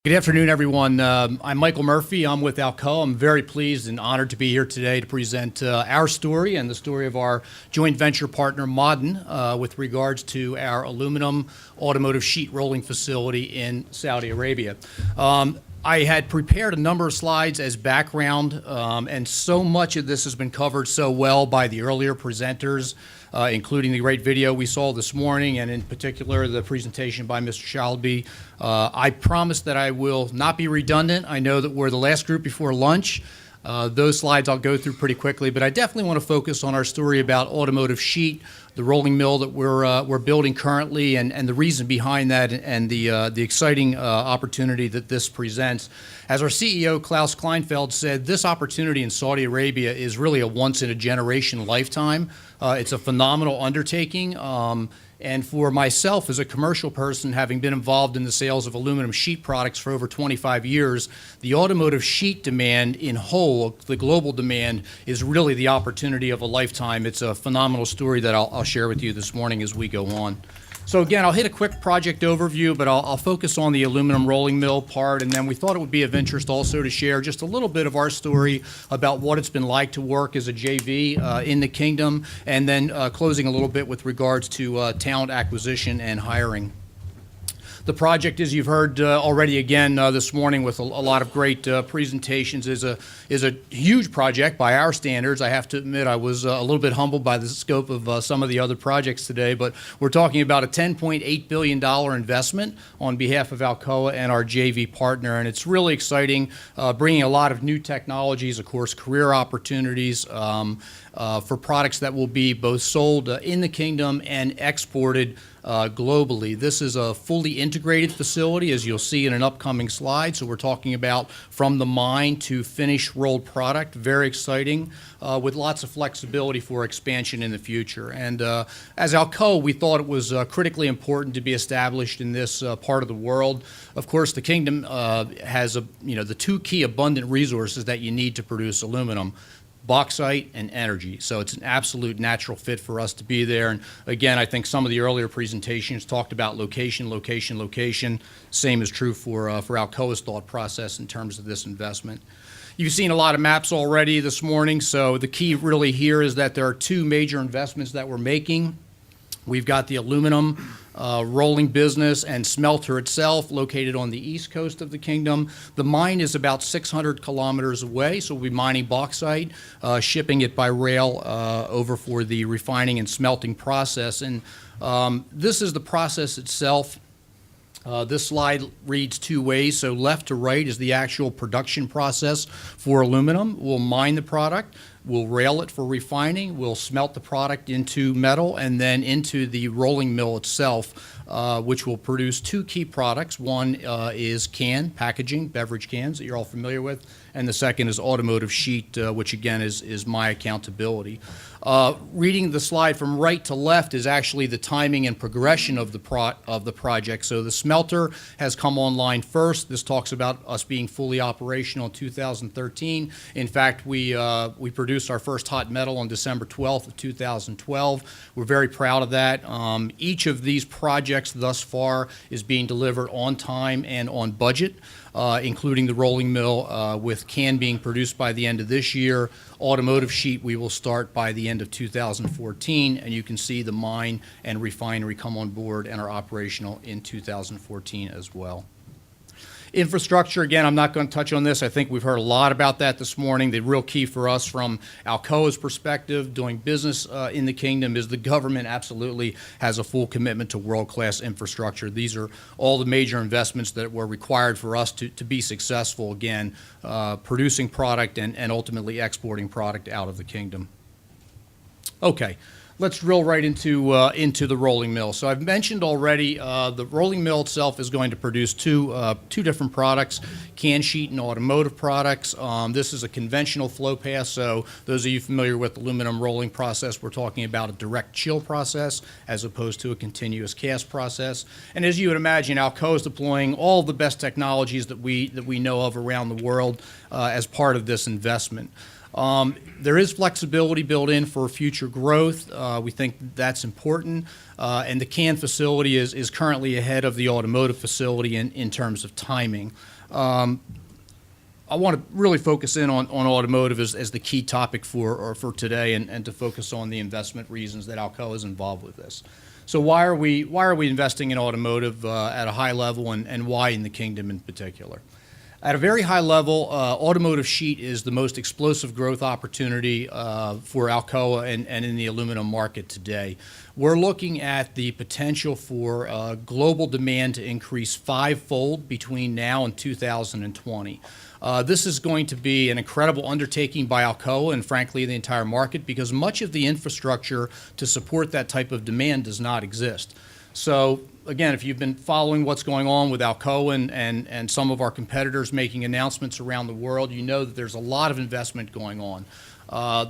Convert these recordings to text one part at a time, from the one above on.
Good afternoon, everyone. I'm Michael Murphy. I'm with Alcoa. I'm very pleased and honored to be here today to present our story and the story of our joint venture partner, Ma'aden, with regards to our aluminum automotive sheet rolling facility in Saudi Arabia. I had prepared a number of slides as background, and so much of this has been covered so well by the earlier presenters, including the great video we saw this morning, and in particular the presentation by Mr. Shalby. I promise that I will not be redundant. I know that we're the last group before lunch. Those slides I'll go through pretty quickly, but I definitely want to focus on our story about automotive sheet, the rolling mill that we're building currently, and the reason behind that, and the exciting opportunity that this presents. As our CEO Klaus Kleinfeld said, this opportunity in Saudi Arabia is really a once-in-a-generation lifetime. It's a phenomenal undertaking. And for myself as a commercial person, having been involved in the sales of aluminum sheet products for over 25 years, the automotive sheet demand in whole, the global demand, is really the opportunity of a lifetime. It's a phenomenal story that I'll share with you this morning as we go on. So again, I'll hit a quick project overview, but I'll focus on the aluminum rolling mill part, and then we thought it would be of interest also to share just a little bit of our story about what it's been like to work as a JV in the kingdom, and then closing a little bit with regards to talent acquisition and hiring. The project, as you've heard already again this morning with a lot of great presentations, is a huge project by our standards. I have to admit I was a little bit humbled by the scope of some of the other projects today, but we're talking about a $10.8 billion investment on behalf of Alcoa and our JV partner, and it's really exciting, bringing a lot of new technologies, of course, career opportunities for products that will be both sold in the kingdom and exported globally. This is a fully integrated facility, as you'll see in an upcoming slide. So we're talking about from the mine to finished rolled product. Very exciting, with lots of flexibility for expansion in the future. And as Alcoa, we thought it was critically important to be established in this part of the world. Of course, the kingdom has the two key abundant resources that you need to produce aluminum: bauxite and energy. So it's an absolute natural fit for us to be there. And again, I think some of the earlier presentations talked about location, location, location. Same is true for Alcoa's thought process in terms of this investment. You've seen a lot of maps already this morning, so the key really here is that there are two major investments that we're making. We've got the aluminum rolling business and smelter itself located on the east coast of the kingdom. The mine is about 600 kilometers away, so we'll be mining bauxite, shipping it by rail over for the refining and smelting process. And this is the process itself. This slide reads two ways. So left to right is the actual production process for aluminum. We'll mine the product, we'll rail it for refining, we'll smelt the product into metal, and then into the rolling mill itself, which will produce two key products. One is packaging, beverage cans that you're all familiar with, and the second is automotive sheet, which again is my accountability. Reading the slide from right to left is actually the timing and progression of the project. So the smelter has come online first. This talks about us being fully operational in 2013. In fact, we produced our first hot metal on December 12th of 2012. We're very proud of that. Each of these projects thus far is being delivered on time and on budget, including the rolling mill, with can being produced by the end of this year. Automotive sheet we will start by the end of 2014, and you can see the mine and refinery come on board and are operational in 2014 as well. Infrastructure, again, I'm not going to touch on this. I think we've heard a lot about that this morning. The real key for us from Alcoa's perspective, doing business in the kingdom, is the government absolutely has a full commitment to world-class infrastructure. These are all the major investments that were required for us to be successful, again, producing product and ultimately exporting product out of the kingdom. Okay. Let's drill right into the rolling mill. So I've mentioned already the rolling mill itself is going to produce two different products, can sheet and automotive products. This is a conventional flow path, so those of you familiar with the aluminum rolling process, we're talking about a direct chill process as opposed to a continuous cast process. And as you would imagine, Alcoa is deploying all the best technologies that we know of around the world as part of this investment. There is flexibility built in for future growth. We think that's important. And the can facility is currently ahead of the automotive facility in terms of timing. I want to really focus in on automotive as the key topic for today, and to focus on the investment reasons that Alcoa is involved with this. So why are we investing in automotive at a high level, and why in the kingdom in particular? At a very high level, automotive sheet is the most explosive growth opportunity for Alcoa and in the aluminum market today. We're looking at the potential for global demand to increase fivefold between now and 2020. This is going to be an incredible undertaking by Alcoa and, frankly, the entire market, because much of the infrastructure to support that type of demand does not exist. So, again, if you've been following what's going on with Alcoa and some of our competitors making announcements around the world, you know that there's a lot of investment going on.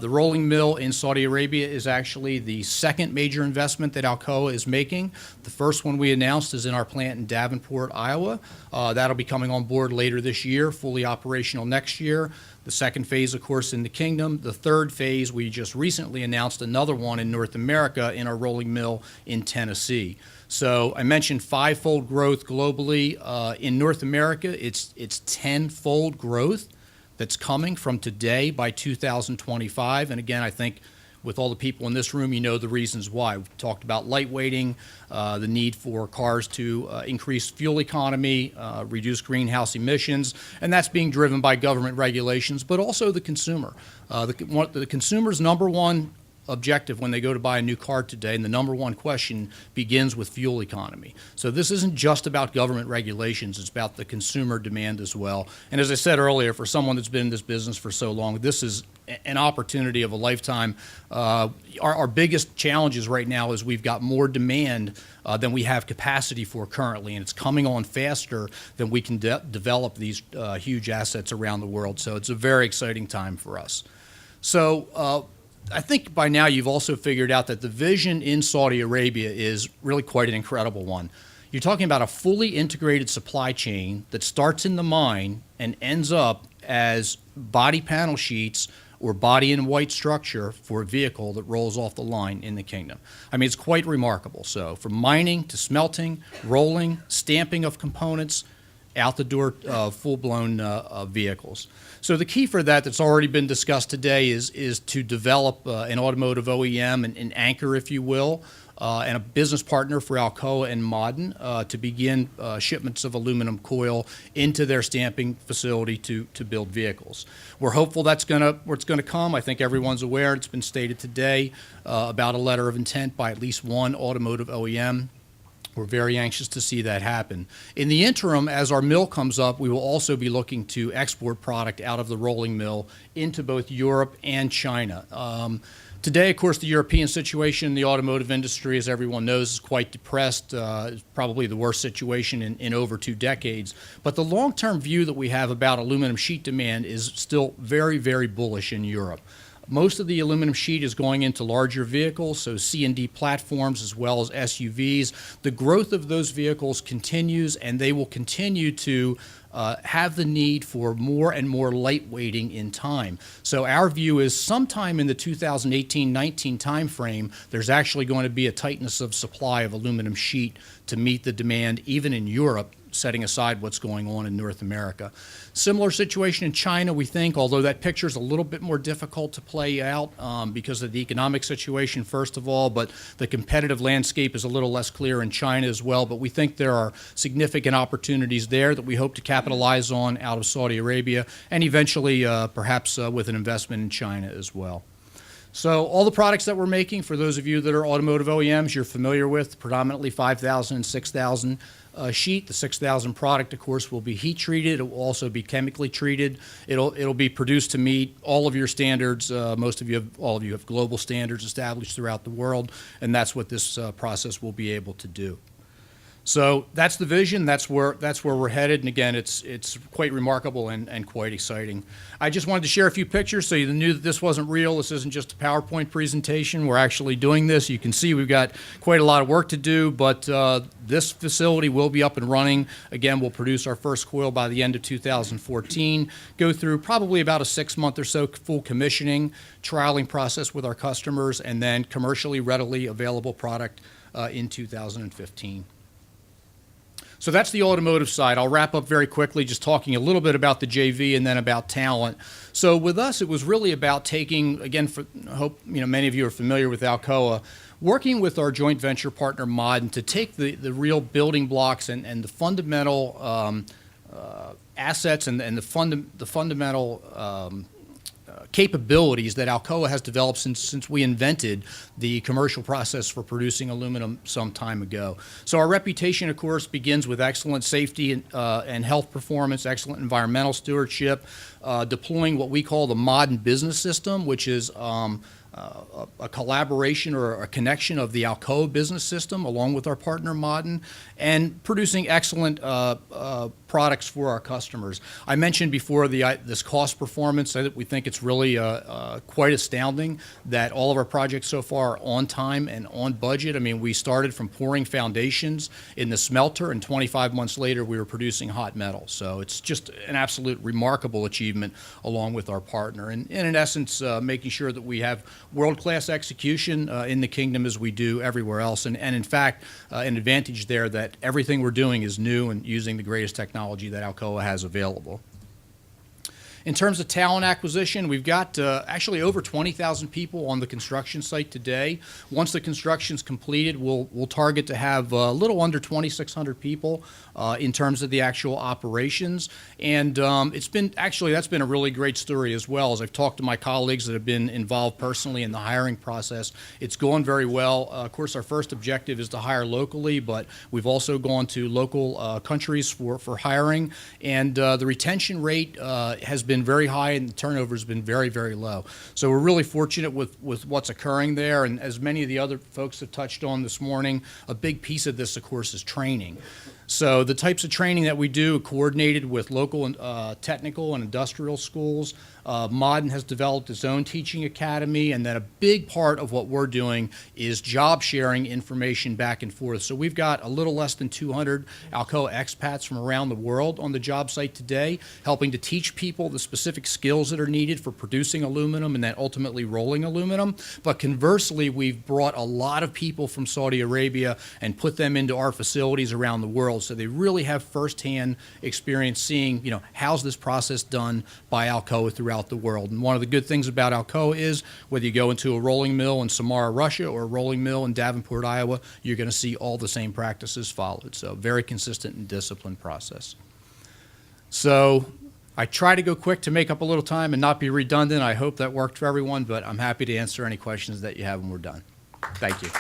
The rolling mill in Saudi Arabia is actually the second major investment that Alcoa is making. The first one we announced is in our plant in Davenport, Iowa. That'll be coming on board later this year, fully operational next year. The second phase, of course, in the kingdom. The third phase, we just recently announced another one in North America in our rolling mill in Tennessee. So I mentioned fivefold growth globally. In North America, it's tenfold growth that's coming from today by 2025. And again, I think with all the people in this room, you know the reasons why. We've talked about lightweighting, the need for cars to increase fuel economy, reduce greenhouse emissions, and that's being driven by government regulations, but also the consumer. The consumer's number one objective when they go to buy a new car today, and the number one question begins with fuel economy. So this isn't just about government regulations, it's about the consumer demand as well. And as I said earlier, for someone that's been in this business for so long, this is an opportunity of a lifetime. Our biggest challenges right now is we've got more demand than we have capacity for currently, and it's coming on faster than we can develop these huge assets around the world. So it's a very exciting time for us. So I think by now you've also figured out that the vision in Saudi Arabia is really quite an incredible one. You're talking about a fully integrated supply chain that starts in the mine and ends up as body panel sheets or body in white structure for a vehicle that rolls off the line in the kingdom. I mean, it's quite remarkable. So from mining to smelting, rolling, stamping of components, out the door full-blown vehicles. So the key for that that's already been discussed today is to develop an automotive OEM, an anchor, if you will, and a business partner for Alcoa and Ma'aden to begin shipments of aluminum coil into their stamping facility to build vehicles. We're hopeful that's going to come. I think everyone's aware, it's been stated today, about a letter of intent by at least one automotive OEM. We're very anxious to see that happen. In the interim, as our mill comes up, we will also be looking to export product out of the rolling mill into both Europe and China. Today, of course, the European situation in the automotive industry, as everyone knows, is quite depressed. It's probably the worst situation in over 2 decades. But the long-term view that we have about aluminum sheet demand is still very, very bullish in Europe. Most of the aluminum sheet is going into larger vehicles, so C&D platforms as well as SUVs. The growth of those vehicles continues, and they will continue to have the need for more and more lightweighting in time. So our view is sometime in the 2018-19 timeframe, there's actually going to be a tightness of supply of aluminum sheet to meet the demand, even in Europe, setting aside what's going on in North America. Similar situation in China, we think, although that picture is a little bit more difficult to play out because of the economic situation, first of all, but the competitive landscape is a little less clear in China as well. But we think there are significant opportunities there that we hope to capitalize on out of Saudi Arabia, and eventually perhaps with an investment in China as well. So all the products that we're making, for those of you that are automotive OEMs, you're familiar with, predominantly 5,000 and 6,000 sheet. The 6,000 product, of course, will be heat treated. It will also be chemically treated. It'll be produced to meet all of your standards. All of you have global standards established throughout the world, and that's what this process will be able to do. So that's the vision. That's where we're headed. And again, it's quite remarkable and quite exciting. I just wanted to share a few pictures so you knew that this wasn't real. This isn't just a PowerPoint presentation. We're actually doing this. You can see we've got quite a lot of work to do, but this facility will be up and running. Again, we'll produce our first coil by the end of 2014. Go through probably about a 6-month or so full commissioning, trialing process with our customers, and then commercially readily available product in 2015. So that's the automotive side. I'll wrap up very quickly just talking a little bit about the JV and then about talent. So with us, it was really about taking, again, I hope many of you are familiar with Alcoa, working with our joint venture partner Modern to take the real building blocks and the fundamental assets and the fundamental capabilities that Alcoa has developed since we invented the commercial process for producing aluminum some time ago. So our reputation, of course, begins with excellent safety and health performance, excellent environmental stewardship, deploying what we call the Modern Business System, which is a collaboration or a connection of the Alcoa business system along with our partner Modern, and producing excellent products for our customers. I mentioned before this cost performance. We think it's really quite astounding that all of our projects so far are on time and on budget. I mean, we started from pouring foundations in the smelter, and 25 months later we were producing hot metal. So it's just an absolute remarkable achievement along with our partner, and in essence making sure that we have world-class execution in the kingdom as we do everywhere else, and in fact an advantage there that everything we're doing is new and using the greatest technology that Alcoa has available. In terms of talent acquisition, we've got actually over 20,000 people on the construction site today. Once the construction's completed, we'll target to have a little under 2,600 people in terms of the actual operations. And that's been a really great story as well. As I've talked to my colleagues that have been involved personally in the hiring process, it's going very well. Of course, our first objective is to hire locally, but we've also gone to local countries for hiring. And the retention rate has been very high, and the turnover has been very, very low. So we're really fortunate with what's occurring there. And as many of the other folks have touched on this morning, a big piece of this, of course, is training. So the types of training that we do coordinated with local technical and industrial schools. Modern has developed its own teaching academy, and then a big part of what we're doing is job sharing information back and forth. So we've got a little less than 200 Alcoa expats from around the world on the job site today, helping to teach people the specific skills that are needed for producing aluminum and then ultimately rolling aluminum. But conversely, we've brought a lot of people from Saudi Arabia and put them into our facilities around the world, so they really have firsthand experience seeing, how's this process done by Alcoa throughout the world. And one of the good things about Alcoa is whether you go into a rolling mill in Samara, Russia, or a rolling mill in Davenport, Iowa, you're going to see all the same practices followed. So very consistent and disciplined process. So I try to go quick to make up a little time and not be redundant. I hope that worked for everyone, but I'm happy to answer any questions that you have when we're done. Thank you.